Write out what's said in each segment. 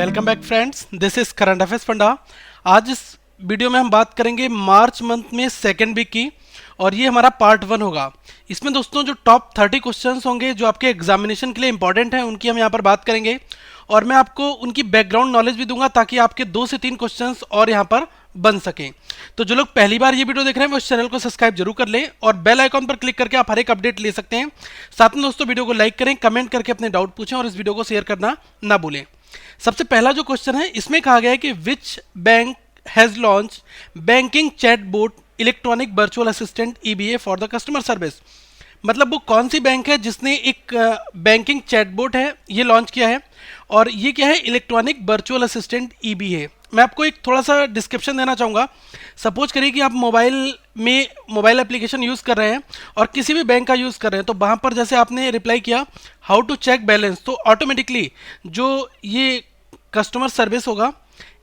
Welcome back friends, this is current affairs funda. आज इस video में हम बात करेंगे मार्च मंथ में सेकेंड वीक की, और ये हमारा पार्ट 1 होगा। इसमें दोस्तों जो टॉप 30 क्वेश्चंस होंगे जो आपके एग्जामिनेशन के लिए इंपॉर्टेंट हैं उनकी हम यहाँ पर बात करेंगे, और मैं आपको उनकी बैकग्राउंड नॉलेज भी दूंगा ताकि आपके 2 से 3 क्वेश्चंस और यहाँ पर बन सकें। तो जो लोग पहली बार ये वीडियो देख रहे हैं वो इस चैनल को सब्सक्राइब जरूर कर लें और बेल आइकॉन पर क्लिक करके आप हर एक अपडेट ले सकते हैं। साथ में दोस्तों वीडियो को लाइक करें, कमेंट करके अपने डाउट पूछें और इस वीडियो को शेयर करना ना भूलें। सबसे पहला जो क्वेश्चन है इसमें कहा गया है कि which bank has launch banking chatbot electronic virtual assistant EBA for the customer service. मतलब वो कौन सी बैंक है जिसने एक बैंकिंग चैटबॉट है ये लॉन्च किया है, और ये क्या है, इलेक्ट्रॉनिक वर्चुअल असिस्टेंट ईबीए। मैं आपको एक थोड़ा सा डिस्क्रिप्शन देना चाहूँगा। सपोज करिए कि आप मोबाइल एप्लीकेशन यूज़ कर रहे हैं और किसी भी बैंक का यूज़ कर रहे हैं, तो वहाँ पर जैसे आपने रिप्लाई किया हाउ टू चेक बैलेंस, तो ऑटोमेटिकली जो ये कस्टमर सर्विस होगा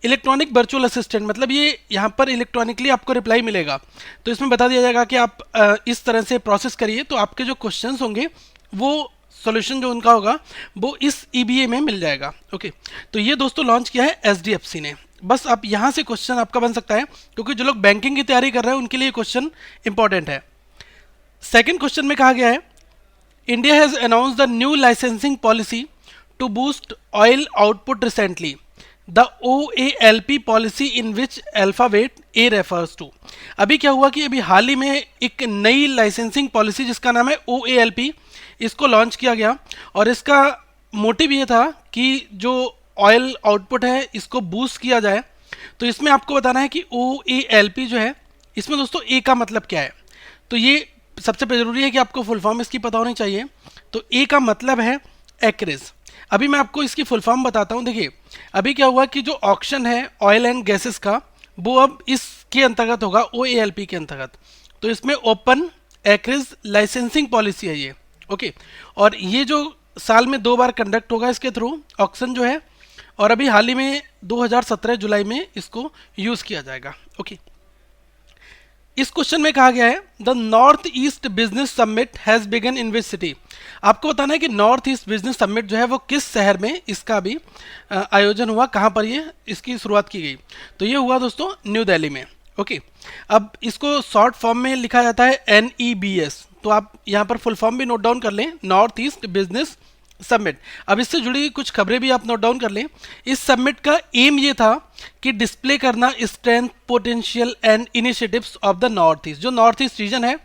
इलेक्ट्रॉनिक वर्चुअल असिस्टेंट, मतलब ये यहाँ पर इलेक्ट्रॉनिकली आपको रिप्लाई मिलेगा। तो इसमें बता दिया जाएगा कि आप इस तरह से प्रोसेस करिए, तो आपके जो क्वेश्चंस होंगे वो सॉल्यूशन जो उनका होगा वो इस ईबीए में मिल जाएगा। ओके, तो ये दोस्तों लॉन्च किया है एचडीएफसी ने। बस आप यहाँ से क्वेश्चन आपका बन सकता है, क्योंकि जो लोग बैंकिंग की तैयारी कर रहे हैं उनके लिए क्वेश्चन इंपॉर्टेंट है। सेकेंड क्वेश्चन में कहा गया है India has announce the new licensing policy to boost oil output recently, the OALP policy in which alphabet A refers to. अभी क्या हुआ कि अभी हाल ही में एक नई लाइसेंसिंग पॉलिसी जिसका नाम है OALP, इसको लॉन्च किया गया, और इसका मोटिव ये था कि जो ऑयल आउटपुट है इसको बूस्ट किया जाए। तो इसमें आपको बताना है कि OALP जो है इसमें दोस्तों ए का मतलब क्या है। तो ये सबसे जरूरी है कि आपको फुल फॉर्म इसकी पता होनी चाहिए। तो ए का मतलब है एक्रेज। अभी मैं आपको इसकी फुल फॉर्म बताता हूँ। देखिए अभी क्या हुआ कि जो ऑक्शन है ऑयल एंड गैसेस का वो अब इसके अंतर्गत होगा, OALP के अंतर्गत। तो इसमें ओपन एक्रेज लाइसेंसिंग पॉलिसी है ये। ओके, और ये जो साल में 2 बार कंडक्ट होगा इसके थ्रू ऑक्शन जो है, और अभी हाल ही में 2017 जुलाई में इसको यूज किया जाएगा। ओके, इस क्वेश्चन में कहा गया है the north east business summit has begin in which city. आपको बताना है कि नॉर्थ ईस्ट बिजनेस समिट जो है वो किस शहर में इसका भी आयोजन हुआ, कहाँ पर ये इसकी शुरुआत की गई। तो ये हुआ दोस्तों न्यू दिल्ली में। ओके, अब इसको शॉर्ट फॉर्म में लिखा जाता है NEBS। तो आप यहाँ पर फुल फॉर्म भी नोट डाउन कर लें, नॉर्थ ईस्ट बिजनेस समिट। अब इससे जुड़ी कुछ खबरें भी आप नोट डाउन कर लें। इस समिट का एम ये था कि डिस्प्ले करना strength, potential and initiatives of the north east. जो नॉर्थ ईस्ट रीजन है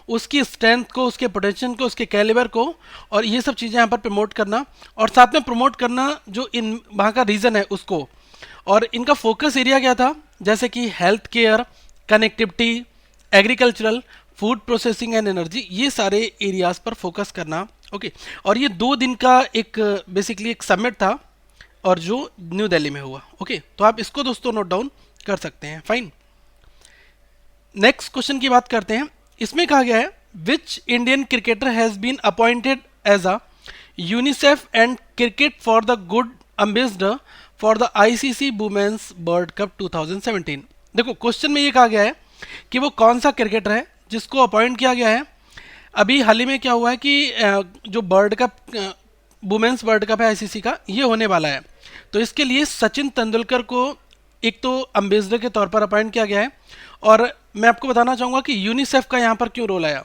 उसकी स्ट्रेंथ को, उसके पोटेंशियल को, उसके कैलिबर को, और ये सब चीज़ें यहाँ पर प्रमोट करना, और साथ में प्रमोट करना जो इन वहाँ का रीजन है उसको। और इनका फोकस एरिया क्या था, जैसे कि health care, connectivity, agricultural, food processing and energy, ये सारे एरियाज पर फोकस करना। ओके, और ये 2 दिन का एक बेसिकली एक समिट था, और जो न्यू दिल्ली में हुआ। ओके, तो आप इसको दोस्तों नोट डाउन कर सकते हैं। फाइन, नेक्स्ट क्वेश्चन की बात करते हैं। इसमें कहा गया है which Indian cricketer has been appointed as a UNICEF and cricket for the good ambassador for the ICC women's world cup 2017। देखो क्वेश्चन में ये कहा गया है कि वो कौन सा क्रिकेटर है जिसको अपॉइंट किया गया है। अभी हाल ही में क्या हुआ है कि जो world cup, women's world cup है ICC का, ये होने वाला है। तो इसके लिए सचिन तेंदुलकर को एक तो एम्बेसडर के तौर पर अपॉइंट किया गया है। और मैं आपको बताना चाहूँगा कि यूनिसेफ का यहाँ पर क्यों रोल आया,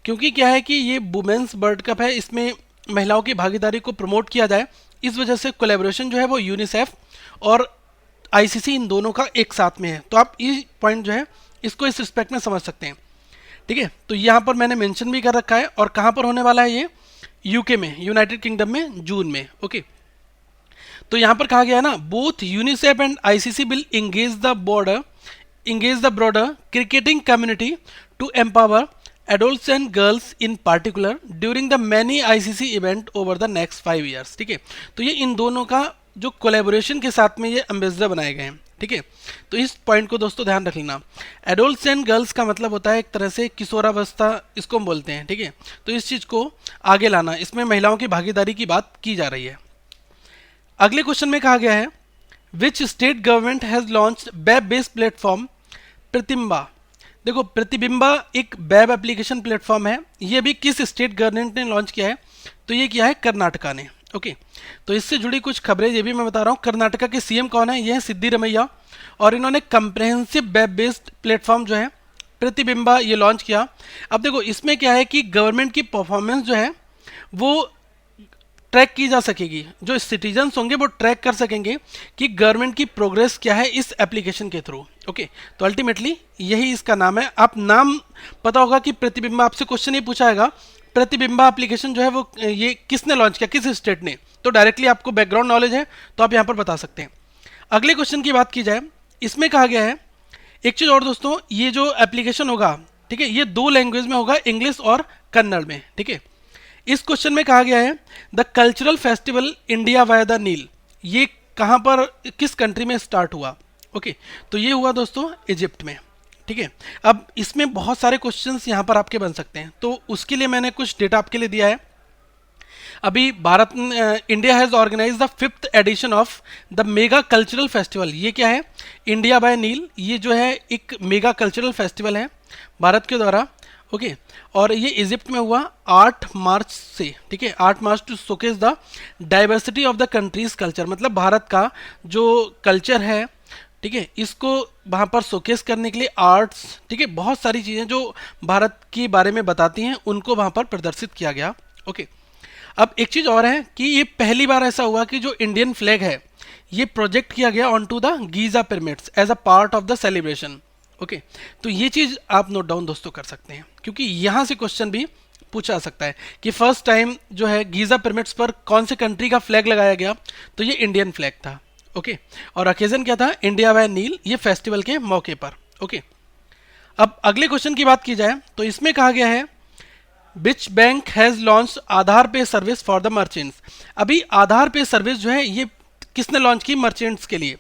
क्योंकि क्या है कि ये वुमेन्स वर्ल्ड कप है, इसमें महिलाओं की भागीदारी को प्रमोट किया जाए, इस वजह से कोलैबोरेशन जो है वो यूनिसेफ और ICC इन दोनों का एक साथ में है। तो आप ये पॉइंट जो है इसको इस रिस्पेक्ट में समझ सकते हैं। ठीक है, तो यहाँ पर मैंने मेंशन भी कर रखा है, और कहाँ पर होने वाला है ये, UK में, यूनाइटेड किंगडम में, जून में। ओके, तो यहाँ पर कहा गया है ना both UNICEF and ICC will engage the broader cricketing community to empower adults and girls in particular during the many ICC event over the next 5 years। ठीक है, तो ये इन दोनों का जो कोलैबोरेशन के साथ में ये एम्बेसडर बनाए गए हैं। ठीक है, तो इस पॉइंट को दोस्तों ध्यान रख लेना। एडल्ट्स एंड गर्ल्स का मतलब होता है एक तरह से किशोरावस्था, इसको हम बोलते हैं। ठीक है, तो इस चीज़ को आगे लाना, इसमें महिलाओं की भागीदारी की बात की जा रही है। अगले क्वेश्चन में कहा गया है which state government has launch web based platform Pratibimba. देखो प्रतिबिंबा एक वेब एप्लीकेशन प्लेटफॉर्म है, ये भी किस स्टेट गवर्नमेंट ने लॉन्च किया है, तो ये किया है कर्नाटका ने। ओके, तो इससे जुड़ी कुछ खबरें ये भी मैं बता रहा हूँ। कर्नाटका के सीएम कौन है? ये है सिद्धिरमैया, और इन्होंने कंप्रहेंसिव वेब बेस्ड प्लेटफॉर्म जो है प्रतिबिंबा ये लॉन्च किया। अब देखो इसमें क्या है कि गवर्नमेंट की परफॉर्मेंस जो है वो ट्रैक की जा सकेगी, जो सिटीजन्स होंगे वो ट्रैक कर सकेंगे कि गवर्नमेंट की प्रोग्रेस क्या है इस एप्लीकेशन के थ्रू। ओके, तो अल्टीमेटली यही इसका नाम है। आप नाम पता होगा कि प्रतिबिंबा, आपसे क्वेश्चन ये पूछा जाएगा प्रतिबिंबा एप्लीकेशन जो है वो ये किसने लॉन्च किया, किस स्टेट ने, तो डायरेक्टली आपको बैकग्राउंड नॉलेज है तो आप यहाँ पर बता सकते हैं। अगले क्वेश्चन की बात की जाए, इसमें कहा गया है एक चीज़ और दोस्तों, ये जो एप्लीकेशन होगा, ठीक है, ये 2 लैंग्वेज में होगा, इंग्लिश और कन्नड़ में। ठीक है, इस क्वेश्चन में कहा गया है the cultural festival India via the Nile, ये कहाँ पर, किस कंट्री में स्टार्ट हुआ? ओके, तो ये हुआ दोस्तों इजिप्ट में। ठीक है, अब इसमें बहुत सारे क्वेश्चंस यहाँ पर आपके बन सकते हैं, तो उसके लिए मैंने कुछ डेटा आपके लिए दिया है। अभी Bharat, India has organise the 5th edition of the mega cultural festival. ये क्या है? इंडिया बाय नील, ये जो है एक मेगा कल्चरल फेस्टिवल है भारत के द्वारा। ओके, और ये इजिप्ट में हुआ 8 मार्च से। ठीक है, 8 March two showcase the diversity of the countries culture, मतलब भारत का जो कल्चर है, ठीक है, इसको वहाँ पर शोकेस करने के लिए आर्ट्स, ठीक है, बहुत सारी चीज़ें जो भारत के बारे में बताती हैं उनको वहाँ पर प्रदर्शित किया गया। ओके, अब एक चीज़ और है कि ये पहली बार ऐसा हुआ कि जो इंडियन फ्लैग है ये प्रोजेक्ट किया गया on to the Giza pyramids as a part of the celebration. Okay, तो ये चीज़ आप नोट डाउन दोस्तों कर सकते हैं, क्योंकि यहाँ से क्वेश्चन भी पूछा जा सकता है कि फर्स्ट टाइम जो है गीजा पिरामिड्स पर कौन से कंट्री का फ्लैग लगाया गया, तो ये इंडियन फ्लैग था। ओके, और ओकेजन क्या था? इंडिया बाय नील, ये फेस्टिवल के मौके पर। ओके, अब अगले क्वेश्चन की बात की जाए तो इसमें कहा गया है विच बैंक हैज लॉन्च आधार पे सर्विस फॉर द मर्चेंट्स। अभी आधार पे सर्विस जो है ये किसने लॉन्च की मर्चेंट्स के लिए?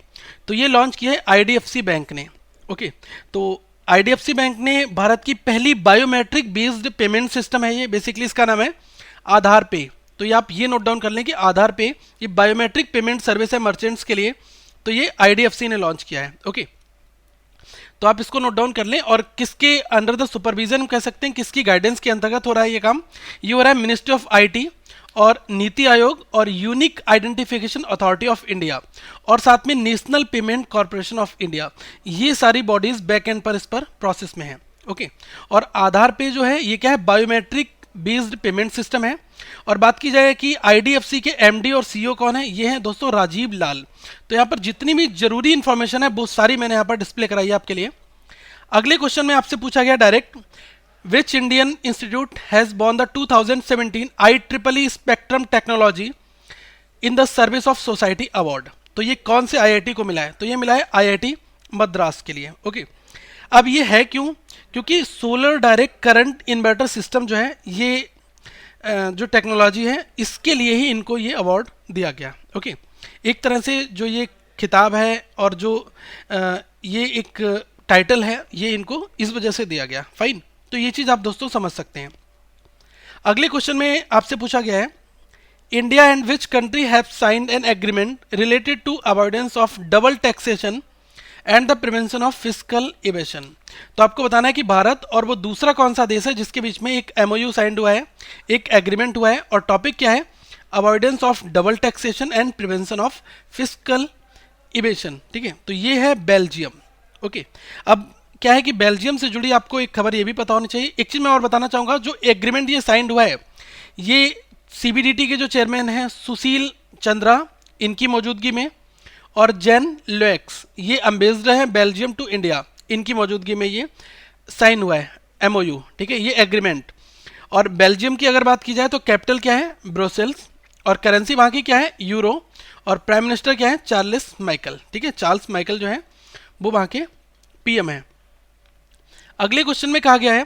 तो ये लॉन्च किया है आईडीएफसी बैंक ने। ओके, तो आईडीएफसी बैंक ने भारत की पहली बायोमेट्रिक बेस्ड पेमेंट सिस्टम है ये, बेसिकली इसका नाम है आधार पे। तो ये आप ये नोट डाउन कर लें कि आधार पे ये बायोमेट्रिक पेमेंट सर्विस है मर्चेंट्स के लिए, तो ये आईडीएफसी ने लॉन्च किया है। ओके, तो आप इसको नोट डाउन कर लें। और किसके अंडर द सुपरविजन कह सकते हैं, किसकी गाइडेंस के अंतर्गत हो रहा है ये काम? ये हो रहा है मिनिस्ट्री ऑफ आईटी और नीति आयोग और unique identification authority of India और साथ में national payment corporation of India. ये सारी बॉडीज बैक एंड पर इस पर प्रोसेस में है। ओके, और आधार पे जो है ये क्या है? बायोमेट्रिक बेस्ड पेमेंट सिस्टम है। और बात की जाए कि आईडीएफसी के एमडी और सीईओ कौन है? ये हैं दोस्तों राजीव लाल। तो यहाँ पर जितनी भी जरूरी इंफॉर्मेशन है वो सारी मैंने यहाँ पर डिस्प्ले कराई है आपके लिए। अगले क्वेश्चन में आपसे पूछा गया direct, which Indian institute has won the 2017 IEEE spectrum technology in the service of society award. तो ये कौन से आईआईटी को मिला है? तो ये मिला है आईआईटी मद्रास के लिए। ओके, अब ये है क्यों? क्योंकि solar direct current inverter system जो है ये जो टेक्नोलॉजी है इसके लिए ही इनको ये अवार्ड दिया गया। ओके, एक तरह से जो ये खिताब है और जो ये एक टाइटल है ये इनको इस वजह से दिया गया। फाइन, तो ये चीज़ आप दोस्तों समझ सकते हैं। अगले क्वेश्चन में आपसे पूछा गया है India and which country have signed an agreement related to avoidance of double taxation and the prevention of fiscal evasion. तो आपको बताना है कि भारत और वो दूसरा कौन सा देश है जिसके बीच में एक एमओयू साइंड हुआ है, एक एग्रीमेंट हुआ है, और टॉपिक क्या है? Avoidance of double taxation and prevention of fiscal evasion. ठीक है, तो ये है बेल्जियम। ओके, अब क्या है कि बेल्जियम से जुड़ी आपको एक खबर ये भी पता होनी चाहिए। एक चीज़ मैं और बताना चाहूँगा, जो एग्रीमेंट ये साइंड हुआ है ये सीबीडीटी के जो चेयरमैन हैं सुशील चंद्रा, इनकी मौजूदगी में, और जेन लोएक्स, ये एम्बेसडर हैं बेल्जियम टू इंडिया, इनकी मौजूदगी में ये साइन हुआ है एमओयू। ठीक है, ये एग्रीमेंट। और बेल्जियम की अगर बात की जाए तो कैपिटल क्या है? ब्रुसेल्स, और करेंसी वहाँ की क्या है? यूरो, और प्राइम मिनिस्टर क्या है? Charles Michael. ठीक है, चार्ल्स माइकल जो है वो वहाँ के पीएम है। अगले क्वेश्चन में कहा गया है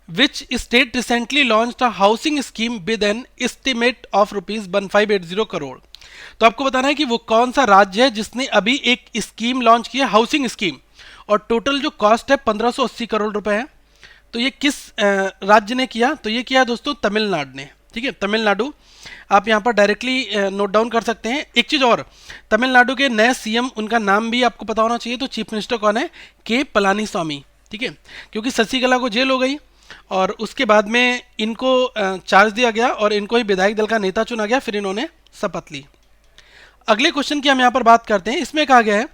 which state recently launched a housing scheme with an estimate of ₹1580 crore. तो आपको बताना है कि वो कौन सा राज्य है जिसने अभी एक स्कीम लॉन्च की है, हाउसिंग स्कीम, और टोटल जो कॉस्ट है 1580 करोड़ रुपए है। तो ये किस राज्य ने किया? तो ये किया दोस्तों तमिलनाडु ने। ठीक है, तमिलनाडु आप यहाँ पर डायरेक्टली नोट डाउन कर सकते हैं। एक चीज़ और, तमिलनाडु के नए सीएम, उनका नाम भी आपको पता होना चाहिए। तो चीफ मिनिस्टर कौन है? के पलानीस्वामी। ठीक है, क्योंकि शशिकला को जेल हो गई और उसके बाद में इनको चार्ज दिया गया और इनको ही विधायक दल का नेता चुना गया, फिर इन्होंने शपथ ली। अगले क्वेश्चन की हम यहाँ पर बात करते हैं। इसमें कहा गया है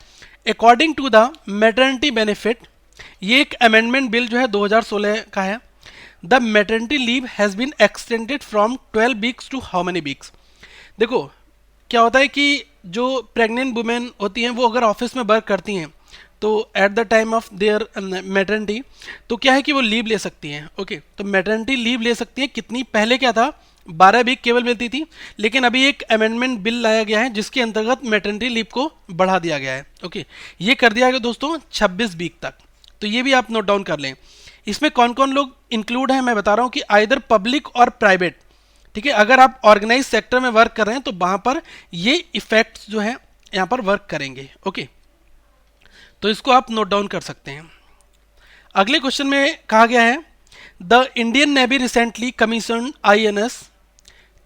according to the maternity benefit, ये एक अमेंडमेंट बिल जो है 2016 का है। The maternity leave has been extended from 12 weeks to how many weeks. देखो क्या होता है कि जो प्रेग्नेंट वुमेन होती हैं वो अगर ऑफिस में वर्क करती हैं तो at the time of their maternity तो क्या है कि वो लीव ले सकती हैं। ओके, तो मैटरनिटी लीव ले सकती हैं कितनी, पहले क्या था 12 वीक केवल मिलती थी, लेकिन अभी एक अमेंडमेंट बिल लाया गया है जिसके अंतर्गत मैटरनिटी लीव को बढ़ा दिया गया है। ओके, ये कर दिया गया दोस्तों 26 वीक तक। तो ये भी आप नोट डाउन कर लें। इसमें कौन कौन लोग इंक्लूड हैं मैं बता रहा हूँ कि आइदर पब्लिक और प्राइवेट। ठीक है, अगर आप ऑर्गेनाइज सेक्टर में वर्क कर रहे हैं तो वहां पर ये इफेक्ट्स जो है यहाँ पर वर्क करेंगे। ओके, तो इसको आप नोट डाउन कर सकते हैं। अगले क्वेश्चन में कहा गया है the Indian navy recently commission INS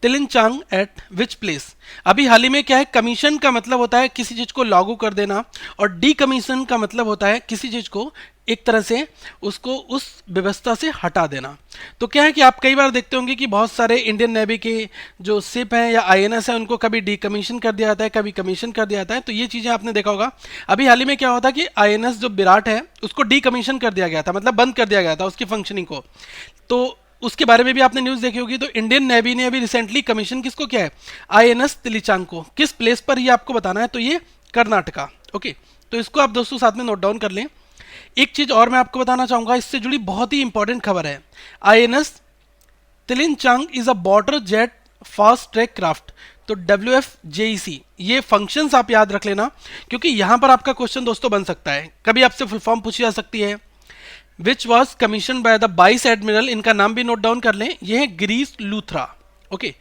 Tillanchang at which place. अभी हाल ही में क्या है, कमीशन का मतलब होता है किसी चीज को लागू कर देना और डी कमीशन का मतलब होता है किसी चीज को एक तरह से उसको उस व्यवस्था से हटा देना। तो क्या है कि आप कई बार देखते होंगे कि बहुत सारे इंडियन नेवी के जो शिप हैं या INS हैं उनको कभी डी कमीशन कर दिया जाता है, कभी कमीशन कर दिया जाता है। तो ये चीज़ें आपने देखा होगा। अभी हाल ही में क्या होता है कि INS जो विराट है उसको डी कमीशन कर दिया गया था, मतलब बंद कर दिया गया था उसकी फंक्शनिंग को। तो उसके बारे में भी आपने न्यूज़ देखी होगी। तो इंडियन नेवी ने अभी रिसेंटली कमीशन किसको किया है, INS तिलिचांग को। किस प्लेस पर ये आपको बताना है, तो ये कर्नाटका। ओके, तो इसको आप दोस्तों साथ में नोट डाउन कर लें। एक चीज और मैं आपको बताना चाहूंगा, इससे जुड़ी बहुत ही इंपॉर्टेंट खबर है। INS Tillanchang is a water jet fast attack craft. तो WFJEC ये फंक्शंस आप याद रख लेना, क्योंकि यहां पर आपका क्वेश्चन दोस्तों बन सकता है। कभी आपसे फुल फॉर्म पूछी जा सकती है। Which was commission by the vice admiral, इनका नाम भी नोट डाउन कर लें, ये है गिरीश लूथरा। ओके,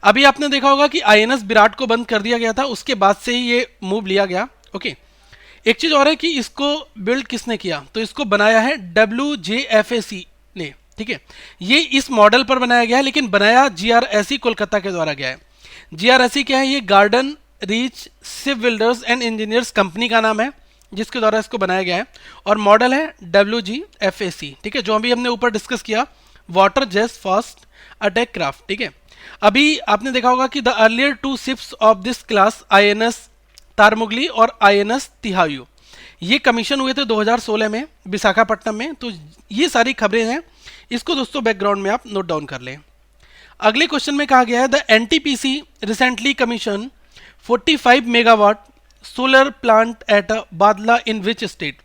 अभी आपने देखा होगा कि INS विराट को बंद कर दिया गया था, उसके बाद से ही ये मूव लिया गया। ओके, एक चीज और है कि इसको बिल्ड किसने किया, तो इसको बनाया है WJFAC ने। ठीक है, ये इस मॉडल पर बनाया गया है, लेकिन बनाया GRSE कोलकाता के द्वारा गया है। GRSE क्या है, ये garden reach ship builders and engineers company का नाम है जिसके द्वारा इसको बनाया गया है, और मॉडल है WGFAC। ठीक है, जो अभी हमने ऊपर डिस्कस किया, water jet fast attack craft. ठीक है, अभी आपने देखा होगा कि the earlier 2 ships of this class INS Tarmugli और INS तिहायु ये कमीशन हुए थे 2016 में विशाखापट्टनम में। तो ये सारी खबरें हैं, इसको दोस्तों बैकग्राउंड में आप नोट डाउन कर लें। अगले क्वेश्चन में कहा गया है the NTPC recently commission 45 megawatt solar plant at बादला इन विच स्टेट।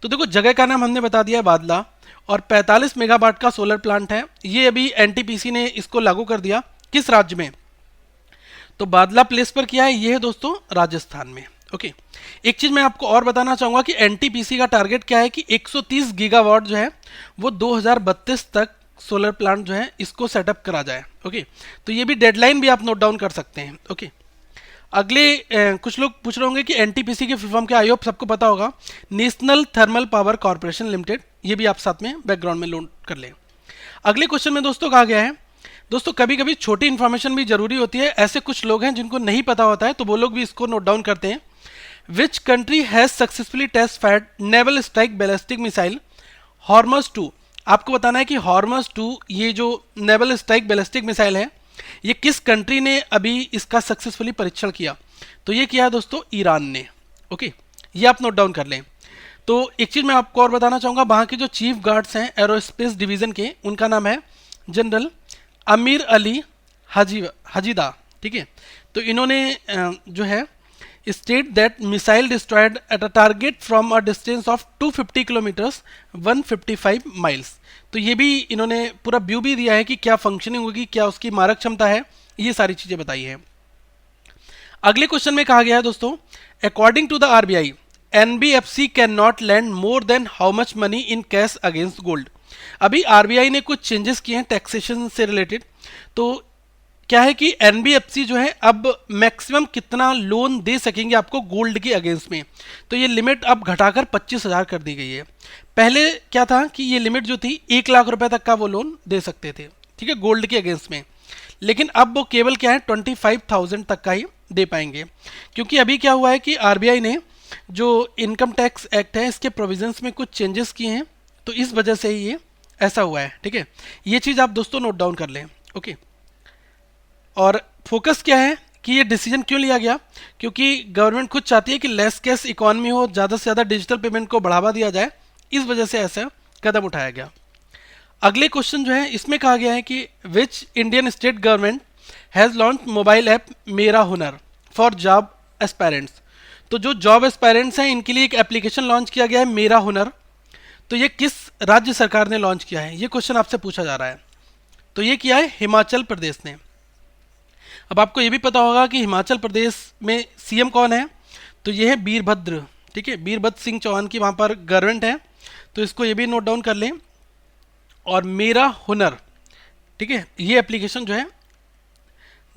तो देखो जगह का नाम हमने बता दिया है बादला, और 45 मेगावाट का सोलर प्लांट है। ये अभी NTPC ने इसको लागू कर दिया, किस राज्य में, तो बादला प्लेस पर किया है, ये है दोस्तों राजस्थान में। ओके, एक चीज मैं आपको और बताना चाहूंगा कि NTPC का टारगेट क्या है कि 130 गीगावाट जो है वो 2032 तक सोलर प्लांट जो है इसको सेटअप करा जाए। ओके, तो ये भी डेडलाइन भी आप नोट डाउन कर सकते हैं। ओके, अगले कुछ लोग पूछ रहे होंगे कि NTPC के फुल फॉर्म क्या, आई होप सबको पता होगा, national thermal power corporation limited. ये भी आप साथ में बैकग्राउंड में नोट कर लें। अगले क्वेश्चन में दोस्तों कहा गया है, दोस्तों कभी कभी छोटी इन्फॉर्मेशन भी जरूरी होती है। ऐसे कुछ लोग हैं जिनको नहीं पता होता है, तो वो लोग भी इसको नोट डाउन करते हैं। Which country has successfully test fired naval strike ballistic missile Hormuz 2। आपको बताना है कि हॉर्मस 2 ये जो नेवल स्ट्राइक बैलिस्टिक मिसाइल है, ये किस कंट्री ने अभी इसका सक्सेसफुली परीक्षण किया, तो ये किया है दोस्तों ईरान ने। ओके, ये आप नोट डाउन कर लें। तो एक चीज मैं आपको और बताना चाहूंगा, वहां के जो चीफ गार्ड्स हैं एरोस्पेस डिवीजन के, उनका नाम है जनरल अमीर अली हजीदा। ठीक है, तो इन्होंने जो है state that missile destroyed at a target from a distance of 250 kilometres 155 miles. तो ये भी इन्होंने पूरा व्यू भी दिया है कि क्या फंक्शनिंग होगी, क्या उसकी मारक क्षमता है, ये सारी चीजें बताई हैं। अगले क्वेश्चन में कहा गया है दोस्तों, according to the RBI NBFC can not land more than how much money in cash against gold. अभी RBI ने कुछ चेंजेस किए हैं टैक्सेशन से रिलेटेड। तो क्या है कि NBFC जो है अब मैक्सिमम कितना लोन दे सकेंगे आपको गोल्ड के अगेंस्ट में, तो ये लिमिट अब घटाकर 25,000 कर दी गई है। पहले क्या था कि ये लिमिट जो थी 1 लाख रुपए तक का वो लोन दे सकते थे, ठीक है, गोल्ड के अगेंस्ट में, लेकिन अब वो केवल क्या है 25,000 तक का ही दे पाएंगे। क्योंकि अभी क्या हुआ है कि RBI ने जो इनकम टैक्स एक्ट है इसके प्रोविजंस में कुछ चेंजेस किए हैं, तो इस वजह से ही ये ऐसा हुआ है। ठीक है, ये चीज़ आप दोस्तों नोट डाउन कर लें। ओके, और फोकस क्या है कि ये डिसीजन क्यों लिया गया, क्योंकि गवर्नमेंट खुद चाहती है कि लेस कैश इकोनॉमी हो, ज़्यादा से ज़्यादा डिजिटल पेमेंट को बढ़ावा दिया जाए, इस वजह से ऐसा कदम उठाया गया। अगले क्वेश्चन जो है इसमें कहा गया है कि which Indian state government has launch mobile app मेरा हुनर फॉर जॉब एस्पायरेंट्स। तो जो जॉब एस्पायरेंट्स हैं इनके लिए एक एप्लीकेशन लॉन्च किया गया है मेरा हुनर। तो ये किस राज्य सरकार ने लॉन्च किया है, ये क्वेश्चन आपसे पूछा जा रहा है। तो ये किया है हिमाचल प्रदेश ने। अब आपको ये भी पता होगा कि हिमाचल प्रदेश में सीएम कौन है, तो ये है वीरभद्र, ठीक है, वीरभद्र सिंह चौहान की वहाँ पर गवर्नमेंट है। तो इसको ये भी नोट डाउन कर लें। और मेरा हुनर, ठीक है, ये एप्लीकेशन जो है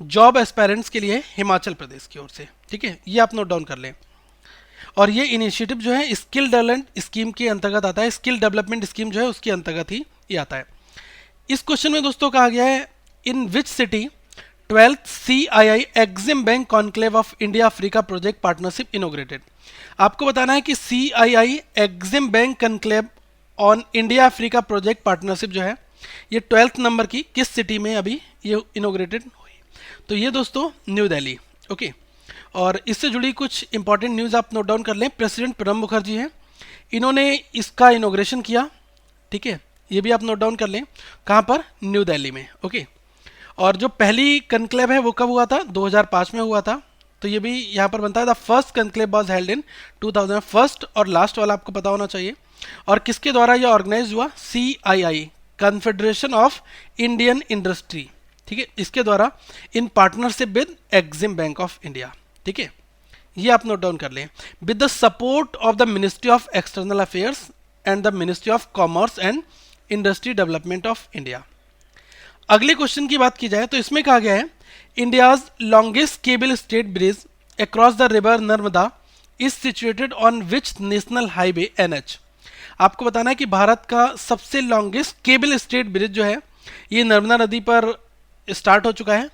जॉब एस्पायरेंट्स के लिए हिमाचल प्रदेश की ओर से, ठीक है, ये आप नोट डाउन कर लें। और ये इनिशिएटिव जो है स्किल डेवलपमेंट स्कीम के अंतर्गत आता है, स्किल डेवलपमेंट स्कीम जो है उसके अंतर्गत ही ये आता है। इस क्वेश्चन में दोस्तों कहा गया है in which city 12th CII Exim bank conclave of India Africa project partnership inaugurated. आपको बताना है कि CII Exim bank conclave on India Africa project partnership जो है ये 12th नंबर की किस सिटी में अभी ये इनोग्रेटेड हुई। तो ये दोस्तों न्यू दिल्ली, ओके। और इससे जुड़ी कुछ इंपॉर्टेंट न्यूज़ आप नोट डाउन कर लें। प्रेसिडेंट प्रणब मुखर्जी हैं, इन्होंने इसका इनोग्रेशन किया, ठीक है, ये भी आप नोट डाउन कर लें। कहाँ पर, न्यू दिल्ली में, ओके। और जो पहली कनक्लेव है वो कब हुआ था, 2005 में हुआ था। तो ये भी यहाँ पर बनता है the first conclave was held in 2000। First और लास्ट वाला आपको पता होना चाहिए। और किसके द्वारा ये ऑर्गेनाइज हुआ, CII confederation of Indian industry, ठीक है, इसके द्वारा in partnership with EXIM bank of India, ठीक है, ये आप नोट डाउन कर लें। With the support of the ministry of external affairs and the ministry of commerce and industry development of India. अगले क्वेश्चन की बात की जाए तो इसमें कहा गया है India's longest cable stayed bridge across the river Narmada is situated on which national highway NH। आपको बताना है कि भारत का सबसे लॉन्गेस्ट केबल स्टेट ब्रिज जो है ये नर्मदा नदी पर स्टार्ट हो चुका है।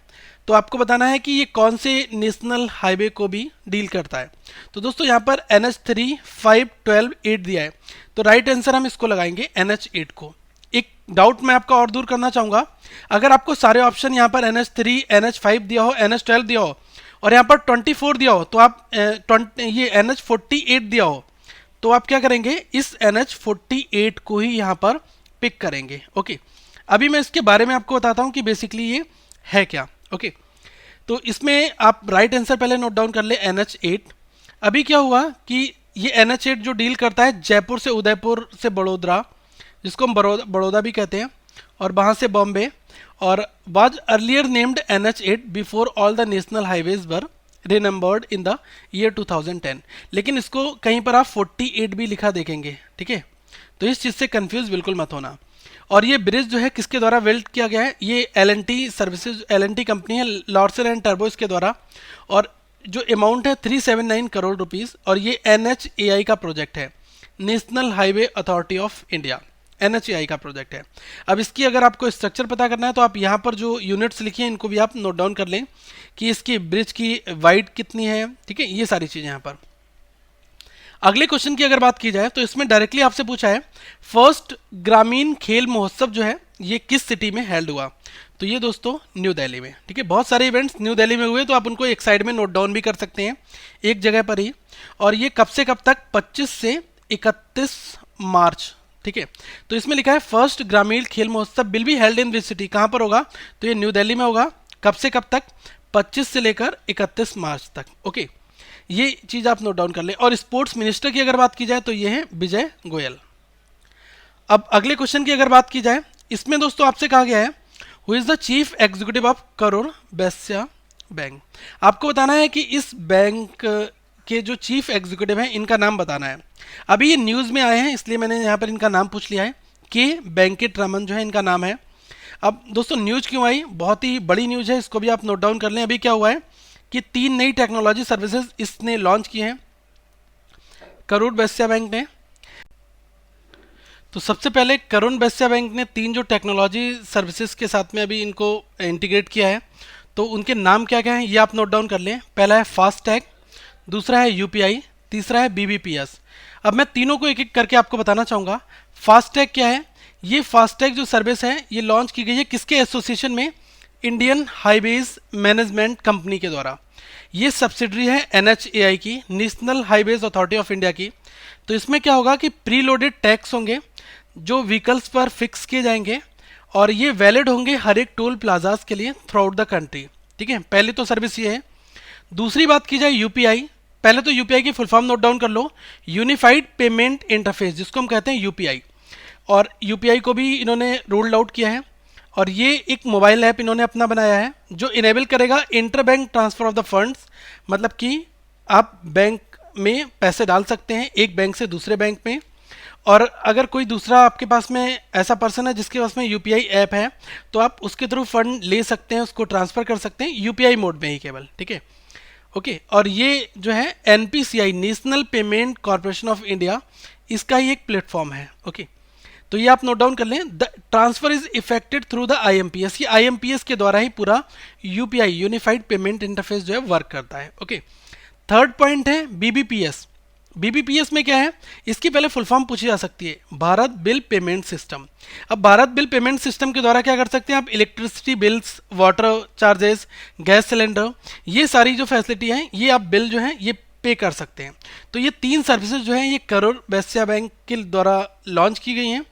तो आपको बताना है कि ये कौन से नेशनल हाईवे को भी डील करता है। तो दोस्तों यहाँ पर NH3 5 12 8 दिया है, तो राइट आंसर हम इसको लगाएंगे NH8 को। एक डाउट मैं आपका और दूर करना चाहूँगा, अगर आपको सारे ऑप्शन यहाँ पर NH3 NH5 दिया हो, NH12 दिया हो और यहाँ पर 24 दिया हो, तो आप ये NH48 दिया हो, तो आप क्या करेंगे, इस NH48 को ही यहाँ पर पिक करेंगे, ओके। अभी मैं इसके बारे में आपको बताता हूँ कि बेसिकली ये है क्या, ओके। तो इसमें आप राइट आंसर पहले नोट डाउन कर ले NH8। अभी क्या हुआ कि ये NH8 जो डील करता है जयपुर से उदयपुर से बड़ोदरा, जिसको हम बड़ौदा भी कहते हैं, और वहाँ से बॉम्बे, और was earlier named NH8 before all the national highways were renumbered in the year 2010। लेकिन इसको कहीं पर आप 48 भी लिखा देखेंगे, ठीक है, तो इस चीज़ से कंफ्यूज बिल्कुल मत होना। और ये ब्रिज जो है किसके द्वारा बिल्ड किया गया है, ये L&T सर्विसेज, L&T कंपनी है, लॉर्सन एंड टर्बो इसके द्वारा, और जो अमाउंट है 379 करोड़ रुपीस, और ये NHAI का प्रोजेक्ट है, national highway authority of India, NHAI का प्रोजेक्ट है। अब इसकी अगर आपको स्ट्रक्चर पता करना है तो आप यहाँ पर जो यूनिट्स लिखी हैं इनको भी आप नोट डाउन कर लें कि इसकी ब्रिज की वाइड कितनी है, ठीक है, ये सारी चीज़ें यहाँ पर। अगले क्वेश्चन की अगर बात की जाए तो इसमें डायरेक्टली आपसे पूछा है फर्स्ट ग्रामीण खेल महोत्सव जो है ये किस सिटी में हेल्ड हुआ। तो ये दोस्तों न्यू दिल्ली में, ठीक है, बहुत सारे इवेंट्स न्यू दिल्ली में हुए, तो आप उनको एक साइड में नोट डाउन भी कर सकते हैं एक जगह पर ही। और ये कब से कब तक, 25 से 31 मार्च, ठीक है। तो इसमें लिखा है फर्स्ट ग्रामीण खेल महोत्सव will be held in which city, कहाँ पर होगा, तो ये न्यू दिल्ली में होगा। कब से कब तक, 25 से लेकर 31 मार्च तक, ओके, ये चीज़ आप नोट डाउन कर लें। और स्पोर्ट्स मिनिस्टर की अगर बात की जाए तो ये है विजय गोयल। अब अगले क्वेश्चन की अगर बात की जाए, इसमें दोस्तों आपसे कहा गया है who is the chief executive of Karur Vysya bank. आपको बताना है कि इस बैंक के जो चीफ एग्जीक्यूटिव हैं इनका नाम बताना है। अभी ये न्यूज़ में आए हैं इसलिए मैंने यहाँ पर इनका नाम पूछ लिया है, के वेंकट रमन जो है इनका नाम है। अब दोस्तों न्यूज़ क्यों आई, बहुत ही बड़ी न्यूज़ है, इसको भी आप नोट डाउन कर लें। अभी क्या हुआ है कि 3 नई टेक्नोलॉजी सर्विसेज इसने लॉन्च की हैं करूर वैश्य बैंक ने। तो सबसे पहले करूर वैश्य बैंक ने 3 जो टेक्नोलॉजी सर्विसेज के साथ में अभी इनको इंटीग्रेट किया है, तो उनके नाम क्या क्या हैं ये आप नोट डाउन कर लें। पहला है फास्टैग, दूसरा है UPI, तीसरा है BBPS। अब मैं तीनों को एक एक करके आपको बताना चाहूँगा। फास्टैग क्या है, ये फास्टैग जो सर्विस है ये लॉन्च की गई है किसके एसोसिएशन में, इंडियन हाईवेज मैनेजमेंट कंपनी के द्वारा। ये सब्सिडरी है NHAI की, national highways authority of India की। तो इसमें क्या होगा कि प्री लोडेड टैक्स होंगे जो व्हीकल्स पर फिक्स किए जाएंगे और ये वैलिड होंगे हर एक टोल प्लाजाज के लिए थ्रू आउट द कंट्री। ठीक है, पहली तो सर्विस ये है। दूसरी बात की जाए यूपीआई, पहले तो यूपीआई की फुल फॉर्म नोट डाउन कर लो, यूनिफाइड पेमेंट इंटरफेस, जिसको हम कहते हैं यूपीआई। और यूपीआई को भी इन्होंने रोल्ड आउट किया है और ये एक मोबाइल ऐप इन्होंने अपना बनाया है जो इनेबल करेगा inter bank transfer of the funds, मतलब कि आप बैंक में पैसे डाल सकते हैं एक बैंक से दूसरे बैंक में। और अगर कोई दूसरा आपके पास में ऐसा पर्सन है जिसके पास में यूपीआई ऐप है तो आप उसके थ्रू फंड ले सकते हैं, उसको ट्रांसफर कर सकते हैं यूपीआई मोड में ही केवल। ठीक है, ओके। और ये जो है NPCI, national payment corporation of India, इसका ही एक प्लेटफॉर्म है। ओके, तो ये आप नोट डाउन कर लें। The transfer is affected through the IMPS, ये आईएमपीएस के द्वारा ही पूरा यूपीआई, यूनिफाइड पेमेंट इंटरफेस जो है वर्क करता है। ओके, थर्ड पॉइंट है बीबीपीएस। बीबीपीएस में क्या है, इसकी पहले फुल फॉर्म पूछी जा सकती है, भारत बिल पेमेंट सिस्टम। अब भारत बिल पेमेंट सिस्टम के द्वारा क्या कर सकते हैं आप, electricity bills, water charges, gas cylinder, ये सारी जो फैसिलिटी है ये आप बिल जो है ये पे कर सकते हैं। तो ये तीन सर्विसेज जो है ये करूर वैश्य बैंक के द्वारा लॉन्च की गई हैं।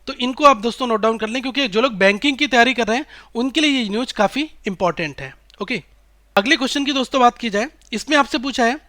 तो इनको आप दोस्तों नोट डाउन कर लें क्योंकि जो लोग बैंकिंग की तैयारी कर रहे हैं उनके लिए ये न्यूज काफ़ी इंपॉर्टेंट है। ओके, अगले क्वेश्चन की दोस्तों बात की जाए, इसमें आपसे पूछा है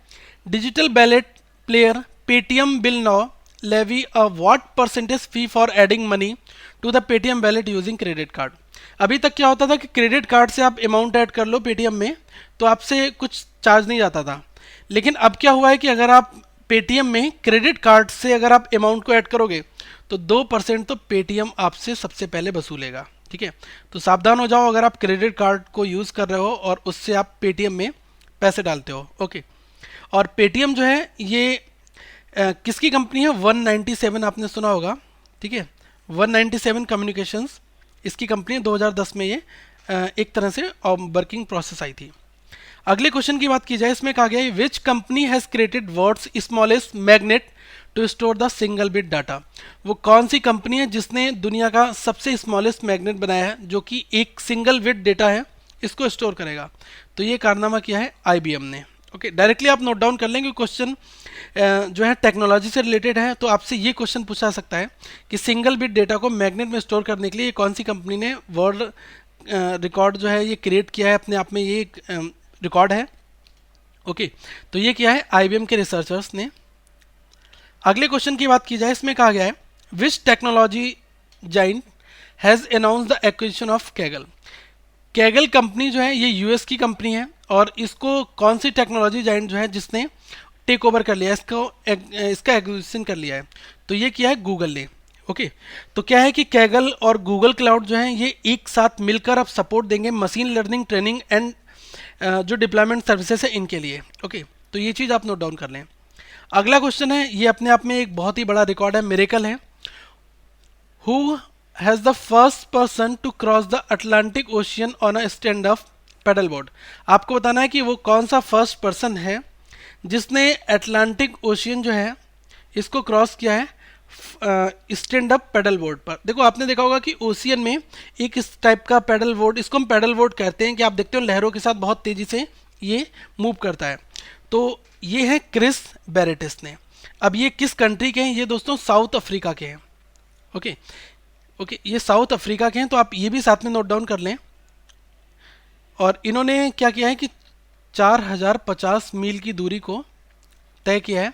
digital wallet player Paytm will now levy a what percentage fee for adding money to the Paytm wallet using credit card. अभी तक क्या होता था कि क्रेडिट कार्ड से आप अमाउंट ऐड कर लो पेटीएम में तो आपसे कुछ चार्ज नहीं जाता था, लेकिन अब क्या हुआ है कि अगर आप पेटीएम में क्रेडिट कार्ड से अगर आप अमाउंट को ऐड करोगे तो 2% तो पेटीएम आपसे सबसे पहले वसूलेगा। ठीक है, तो सावधान हो जाओ अगर आप क्रेडिट कार्ड को यूज़ कर रहे हो और उससे आप पेटीएम में पैसे डालते हो। ओके, और पेटीएम जो है ये किसकी कंपनी है, 197 आपने सुना होगा। ठीक है, 197 कम्युनिकेशंस इसकी कंपनी है, 2010 में ये एक तरह से वर्किंग प्रोसेस आई थी। अगले क्वेश्चन की बात की जाए, इसमें कहा गया है which company has created world's smallest magnet to store the single bit data. वो कौन सी कंपनी है जिसने दुनिया का सबसे स्मॉलेस्ट मैग्नेट बनाया है जो कि एक सिंगल बिट डेटा है इसको स्टोर करेगा। तो ये कारनामा किया है IBM ने। ओके, डायरेक्टली आप नोट डाउन कर लेंगे, क्वेश्चन जो है टेक्नोलॉजी से रिलेटेड है तो आपसे ये क्वेश्चन पूछा सकता है कि सिंगल बिट डेटा को मैग्नेट में स्टोर करने के लिए कौन सी कंपनी ने वर्ल्ड रिकॉर्ड जो है ये क्रिएट किया है, अपने आप में ये एक रिकॉर्ड है। ओके, तो ये किया है IBM के रिसर्चर्स ने। अगले क्वेश्चन की बात की जाए, इसमें कहा गया है which technology giant has announce the acquisition of Kaggle. Kaggle company जो है ये यूएस की कंपनी है और इसको कौन सी टेक्नोलॉजी जाइंट जो है जिसने टेक ओवर कर लिया, इसका एक्विजिशन कर लिया है, तो ये किया है गूगल ने। ओके, तो क्या है कि कैगल और गूगल क्लाउड जो है ये एक साथ मिलकर अब सपोर्ट देंगे मशीन लर्निंग ट्रेनिंग एंड जो डिप्लॉयमेंट सर्विसेज है इनके लिए। ओके, तो ये चीज़ आप नोट डाउन कर लें। अगला क्वेश्चन है, ये अपने आप में एक बहुत ही बड़ा रिकॉर्ड है, मिरेकल है। Who has the first person to cross the Atlantic Ocean on a stand up paddle board. आपको बताना है कि वो कौन सा फर्स्ट पर्सन है जिसने अटलांटिक ओशियन जो है इसको क्रॉस किया है स्टैंड अप पैडल बोर्ड पर। देखो आपने देखा होगा कि ओशियन में एक इस टाइप का पैडल बोर्ड, इसको हम पैडल बोर्ड कहते हैं, कि आप देखते हो लहरों के साथ बहुत तेज़ी से ये मूव करता है। तो ये है क्रिस बैरेटिस ने। अब ये किस कंट्री के हैं, ये दोस्तों साउथ अफ्रीका के हैं। ओके ओके, ये साउथ अफ्रीका के हैं, तो आप ये भी साथ में नोट डाउन कर लें। और इन्होंने क्या किया है कि 4050 मील की दूरी को तय किया है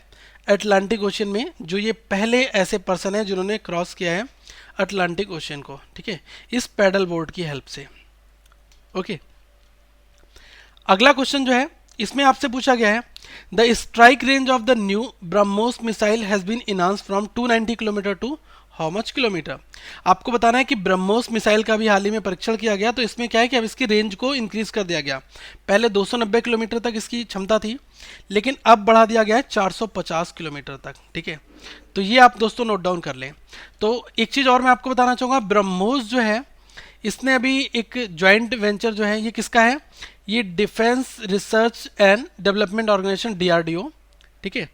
अटलांटिक ओशन में, जो ये पहले ऐसे पर्सन है जिन्होंने क्रॉस किया है अटलांटिक ओशन को। ठीक है, इस पैडल बोर्ड की हेल्प से। ओके, अगला क्वेश्चन जो है इसमें आपसे पूछा गया है the strike range of the new BrahMos missile has been enhanced from 290 kilometre to how much kilometre. आपको बताना है कि ब्रह्मोस मिसाइल का भी हाल ही में परीक्षण किया गया, तो इसमें क्या है कि अब इसकी रेंज को इंक्रीज कर दिया गया। पहले 290 किलोमीटर तक इसकी क्षमता थी, लेकिन अब बढ़ा दिया गया है 450 किलोमीटर तक। ठीक है, तो ये आप दोस्तों नोट डाउन कर लें। तो एक चीज़ और मैं आपको बताना चाहूँगा, ब्रह्मोस जो है इसने अभी एक ज्वाइंट वेंचर जो है ये किसका है, ये defence research and development organisation DRDO, ठीक है,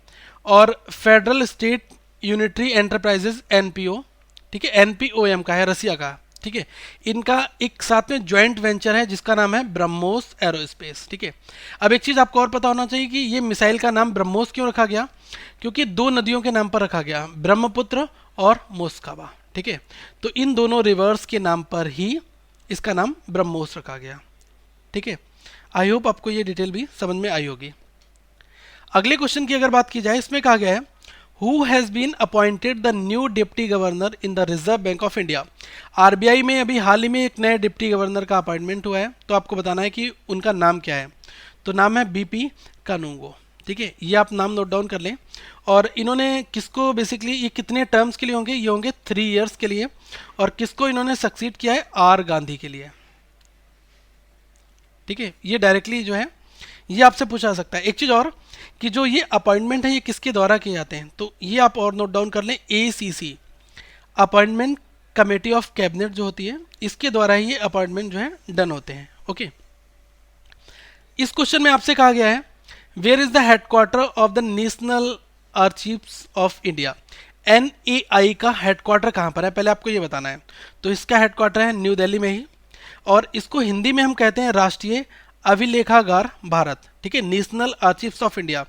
और federal state unitary enterprises NPO, ठीक है, NPOM का है, रसिया का। ठीक है। इनका एक साथ में ज्वाइंट वेंचर है जिसका नाम है ब्रह्मोस एरोस्पेस। ठीक है। अब एक चीज़ आपको और पता होना चाहिए कि ये मिसाइल का नाम ब्रह्मोस क्यों रखा गया, क्योंकि दो नदियों के नाम पर रखा गया, ब्रह्मपुत्र और मोस्कावा। ठीक है। तो इन दोनों रिवर्स के नाम पर ही इसका नाम ब्रह्मोस रखा गया। ठीक है। आई होप आपको ये डिटेल भी समझ में आई होगी। अगले क्वेश्चन की अगर बात की जाए, इसमें कहा गया है who has been appointed the new deputy governor in the reserve bank of India. RBI में अभी हाल ही में एक नए डिप्टी गवर्नर का अपॉइंटमेंट हुआ है, तो आपको बताना है कि उनका नाम क्या है। तो नाम है बीपी कानूंगो। ठीक है, ये आप नाम नोट डाउन कर लें। और इन्होंने किसको बेसिकली, ये कितने टर्म्स के लिए होंगे, ये होंगे 3 इयर्स के लिए। और किसको इन्होंने सक्सीड किया है, आर गांधी के लिए। ठीक है, ये डायरेक्टली जो है ये आपसे पूछा जा सकता है। एक चीज़ और कि जो ये अपॉइंटमेंट है ये किसके द्वारा किए जाते हैं, तो ये आप और नोट डाउन कर लें, ACC appointment committee of cabinet जो होती है, इसके द्वारा ही ये अपॉइंटमेंट जो है डन होते हैं। ओके। इस क्वेश्चन में आपसे कहा गया है where is the headquarter of the national archives of India. NAI का हेडक्वार्टर कहाँ पर है, पहले आपको ये बताना है। तो इसका हेडक्वार्टर है न्यू दिल्ली में ही, और इसको हिंदी में हम कहते हैं राष्ट्रीय अभिलेखागार भारत। ठीक है, नेशनल आर्चीव्स ऑफ इंडिया।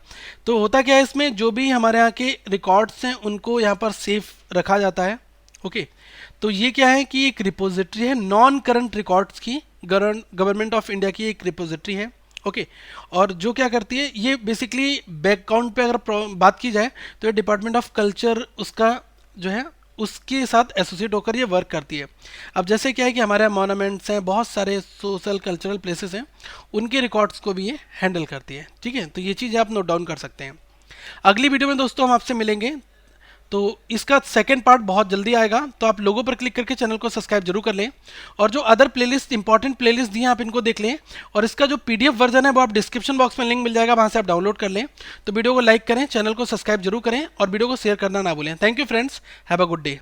तो होता क्या है, इसमें जो भी हमारे यहाँ के रिकॉर्ड्स हैं उनको यहाँ पर सेफ रखा जाता है। ओके। तो ये क्या है कि एक रिपोजिटरी है नॉन करंट रिकॉर्ड्स की, गवर्नमेंट ऑफ इंडिया की एक रिपोजिटरी है। ओके। और जो क्या करती है, ये बेसिकली बैकग्राउंड पे अगर बात की जाए तो ये डिपार्टमेंट ऑफ कल्चर उसका जो है उसके साथ एसोसिएट होकर ये वर्क करती है। अब जैसे क्या है कि हमारे यहाँ मोनूमेंट्स हैं, बहुत सारे सोशल कल्चरल प्लेसेस हैं, उनके रिकॉर्ड्स को भी ये हैंडल करती है। ठीक है, तो ये चीज़ आप नोट डाउन कर सकते हैं। अगली वीडियो में दोस्तों हम आपसे मिलेंगे, तो इसका सेकंड पार्ट बहुत जल्दी आएगा, तो आप लोगों पर क्लिक करके चैनल को सब्सक्राइब जरूर कर लें। और जो अदर प्लेलिस्ट, इंपॉर्टेंट प्लेलिस्ट दी हैं आप इनको देख लें, और इसका जो PDF वर्जन है वो आप डिस्क्रिप्शन बॉक्स में लिंक मिल जाएगा, वहाँ से आप डाउनलोड कर लें। तो वीडियो को लाइक करें, चैनल को सब्सक्राइब जरूर करें और वीडियो को शेयर करना ना भूलें। Thank you friends, have a good day.